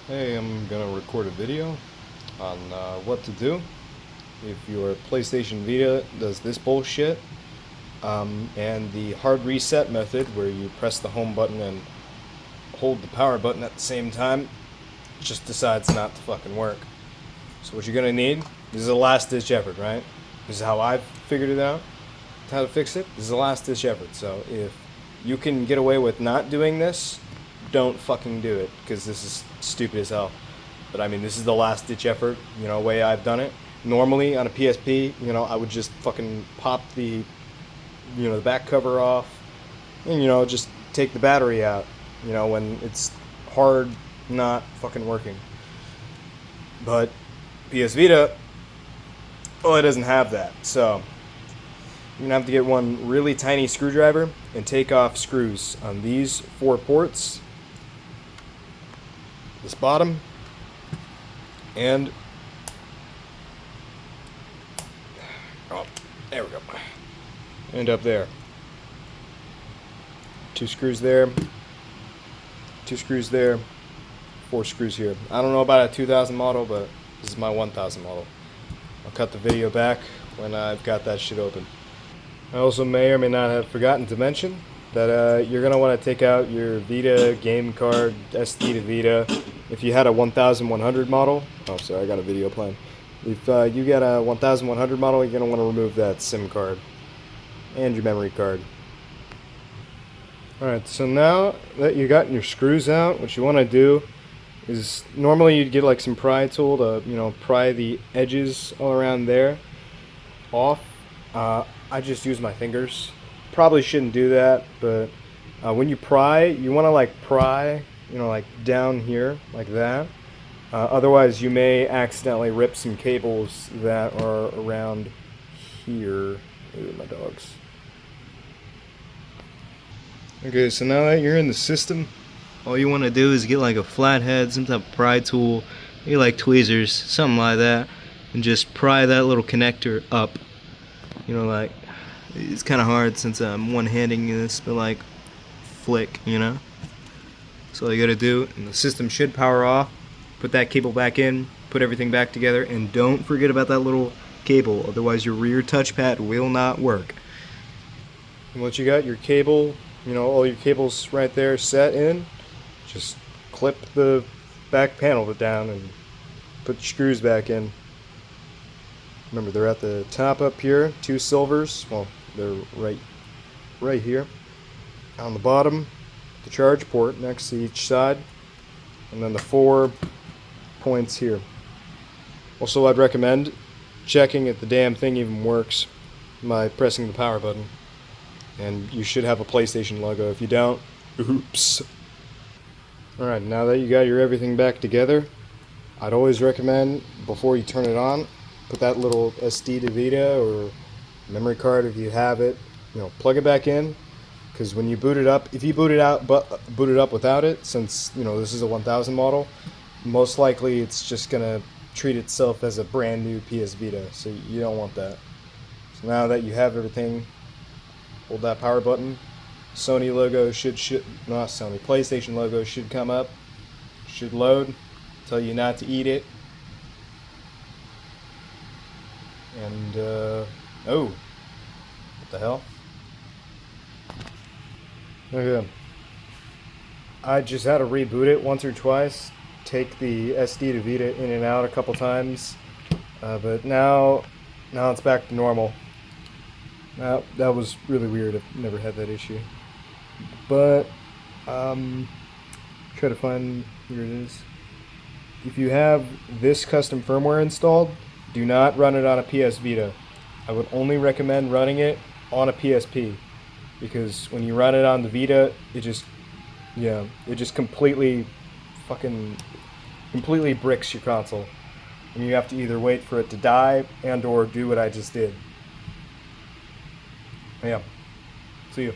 Hey, I'm gonna record a video on what to do if your PlayStation Vita does this bullshit, and the hard reset method where you press the home button and hold the power button at the same time just decides not to fucking work. So what you're gonna need, this is a last ditch effort, right? This is how I've figured it out, how to fix it. This is a last ditch effort. So if you can get away with not doing this, don't fucking do it, because this is stupid as hell. But I mean, this is the last ditch effort, way I've done it. Normally on a PSP, I would just fucking pop the back cover off and, just take the battery out, when it's hard not fucking working. But PS Vita, well, it doesn't have that. So you're gonna have to get one really tiny screwdriver and take off screws on these 4 ports, this bottom, and there we go, and up there. 2 screws there, 2 screws there, 4 screws here. I don't know about a 2000 model, but this is my 1000 model. I'll cut the video back when I've got that shit open. I also may or may not have forgotten to mention that you're going to want to take out your Vita game card, SD to Vita. If you had a 1100 model, oh sorry, I got a video playing. If you got a 1100 model, you're going to want to remove that SIM card and your memory card. Alright, so now that you got your screws out, what you want to do is, normally you'd get like some pry tool to, pry the edges all around there off. I just use my fingers. Probably shouldn't do that, but when you pry, you want to like pry, like down here, like that. Otherwise, you may accidentally rip some cables that are around here. Ooh, my dogs. Okay, so now that you're in the system, all you want to do is get like a flathead, some type of pry tool, maybe like tweezers, something like that, and just pry that little connector up. Like, it's kind of hard since I'm one-handing this, but like, flick, That's all you gotta do, and the system should power off. Put that cable back in, put everything back together, and don't forget about that little cable, otherwise your rear touchpad will not work. And once you got your cable, all your cables right there set in, just clip the back panel down and put your screws back in. Remember, they're at the top up here, 2 silvers. Well, they're right here. On the bottom, the charge port next to each side, and then the 4 points here. Also, I'd recommend checking if the damn thing even works by pressing the power button. And you should have a PlayStation logo. If you don't, oops. Alright, now that you got your everything back together, I'd always recommend, before you turn it on, put that little SD to Vita or memory card if you have it, plug it back in, because when you boot it up, if you boot it up without it, since this is a 1000 model, most likely it's just gonna treat itself as a brand new PS Vita, so you don't want that. So now that you have everything, hold that power button. Sony logo not Sony, PlayStation logo should come up, should load, tell you not to eat it. And, oh, what the hell? Okay. I just had to reboot it once or twice, take the SD to Vita in and out a couple times, but now it's back to normal. Now, that was really weird. I've never had that issue. But, try to find, here it is. If you have this custom firmware installed, do not run it on a PS Vita. I would only recommend running it on a PSP, because when you run it on the Vita, it just completely bricks your console. And you have to either wait for it to die and or do what I just did. Yeah. See you.